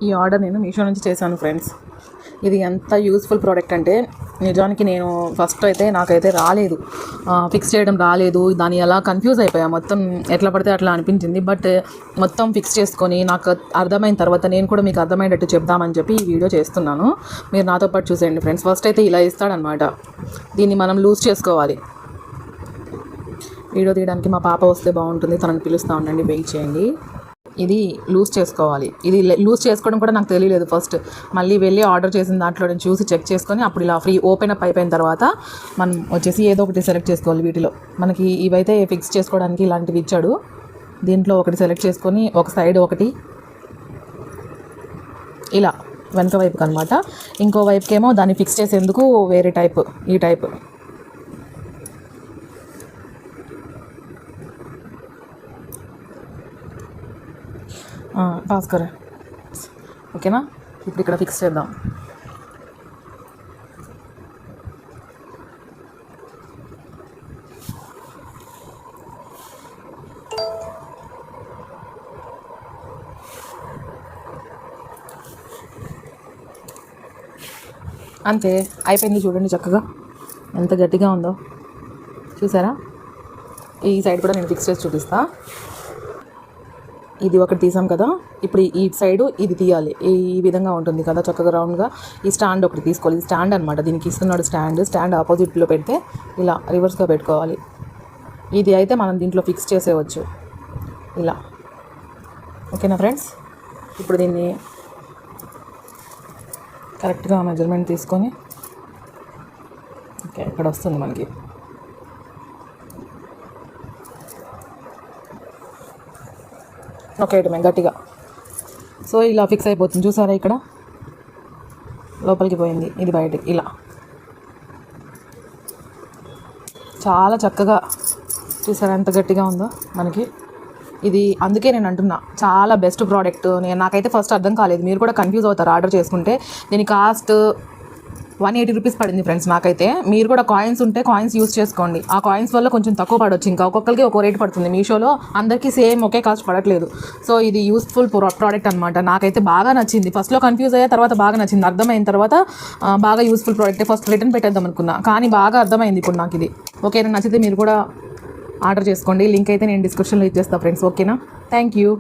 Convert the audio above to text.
ఈ ఆర్డర్ నేను మీషో నుంచి చేశాను ఫ్రెండ్స్. ఇది ఎంత యూస్ఫుల్ ప్రోడక్ట్ అంటే నిజానికి నేను ఫస్ట్ అయితే నాకైతే రాలేదు, ఫిక్స్ చేయడం రాలేదు. దాన్ని ఎలా కన్ఫ్యూజ్ అయిపోయా, మొత్తం ఎట్లా పడితే అట్లా అనిపించింది. బట్ మొత్తం ఫిక్స్ చేసుకొని నాకు అర్థమైన తర్వాత నేను కూడా మీకు అర్థమయ్యేటట్టు చెప్దామని చెప్పి ఈ వీడియో చేస్తున్నాను. మీరు నాతో పాటు చూసేయండి ఫ్రెండ్స్. ఫస్ట్ అయితే ఇలా ఇస్తాడనమాట. దీన్ని మనం లూజ్ చేసుకోవాలి. వీడియో తీయడానికి మా పాప వస్తే బాగుంటుంది, తనని పిలుస్తూ ఉండండి, వెయిట్ చేయండి. ఇది లూజ్ చేసుకోవాలి. ఇది లూజ్ చేసుకోవడం కూడా నాకు తెలియలేదు ఫస్ట్. మళ్ళీ వెళ్ళి ఆర్డర్ చేసిన దాంట్లో నేను చూసి చెక్ చేసుకొని అప్పుడు ఇలా ఫ్రీ ఓపెన్ అప్ అయిపోయిన తర్వాత మనం వచ్చేసి ఏదో ఒకటి సెలెక్ట్ చేసుకోవాలి. వీటిలో మనకి ఇవైతే ఫిక్స్ చేసుకోవడానికి ఇలాంటివి ఇచ్చాడు. దీంట్లో ఒకటి సెలెక్ట్ చేసుకొని ఒక సైడ్ ఒకటి ఇలా వెనక వైపుకి అనమాట, ఇంకో వైపుకేమో దాన్ని ఫిక్స్ చేసేందుకు వేరే టైప్, ఈ టైప్. భాస్కర్ ఓకేనా. ఇప్పుడు ఇక్కడ ఫిక్స్ చేద్దాం. అంతే అయిపోయింది. చూడండి చక్కగా ఎంత గట్టిగా ఉందో చూసారా. ఈ సైడ్ కూడా నేను ఫిక్స్ చేసి చూపిస్తా. ఇది ఒకటి తీసాం కదా, ఇప్పుడు ఈ సైడు ఇది తీయాలి. ఈ విధంగా ఉంటుంది కదా చక్కగా రౌండ్గా. ఈ స్టాండ్ ఒకటి తీసుకోవాలి. ఇది స్టాండ్ అనమాట, దీనికి ఇస్తున్నాడు స్టాండ్ ఆపోజిట్లో పెడితే ఇలా రివర్స్గా పెట్టుకోవాలి. ఇది అయితే మనం దీంట్లో ఫిక్స్ చేసేవచ్చు ఇలా. ఓకేనా ఫ్రెండ్స్. ఇప్పుడు దీన్ని కరెక్ట్గా మెజర్మెంట్ తీసుకొని, ఓకే ఇక్కడ వస్తుంది మనకి. ఓకే మేము గట్టిగా, సో ఇలా ఫిక్స్ అయిపోతుంది చూసారా. ఇక్కడ లోపలికి పోయింది, ఇది బయటికి ఇలా చాలా చక్కగా. చూసారా ఎంత గట్టిగా ఉందో మనకి ఇది. అందుకే నేను అంటున్నా చాలా బెస్ట్ ప్రోడక్ట్. నాకైతే ఫస్ట్ అర్థం కాలేదు, మీరు కూడా కన్ఫ్యూజ్ అవుతారు ఆర్డర్ చేసుకుంటే. దీని కాస్ట్ 180 రూపీస్ పడింది ఫ్రెండ్స్ నాకైతే. మీరు కూడా కాయిన్స్ ఉంటే కాయిన్స్ యూస్ చేసుకోండి. ఆ కాయిన్స్ వల్ల కొంచెం తక్కువ పడవచ్చు. ఇంకా ఒక్కొక్కరికి ఒక్కో రేట్ పడుతుంది. మీషోలో అందరికీ సేమ్ ఒకే కాస్ట్ పడట్లేదు. సో ఇది యూస్ఫుల్ ప్రోడక్ట్ అనమాట. నాకైతే బాగా నచ్చింది. ఫస్ట్లో కన్ఫ్యూజ్ అయ్యా, తర్వాత బాగా నచ్చింది. అర్థమైన తర్వాత బాగా యూస్ఫుల్ ప్రోడక్ట్. ఫస్ట్ రిటర్న్ పెట్టేద్దాం అనుకున్నా, కానీ బాగా అర్థమైంది ఇప్పుడు నాకు ఇది. ఓకేనా, నచ్చితే మీరు కూడా ఆర్డర్ చేసుకోండి. లింక్ అయితే నేను డిస్క్రిప్షన్లో ఇచ్చేస్తాను ఫ్రెండ్స్. ఓకేనా, థ్యాంక్ యూ.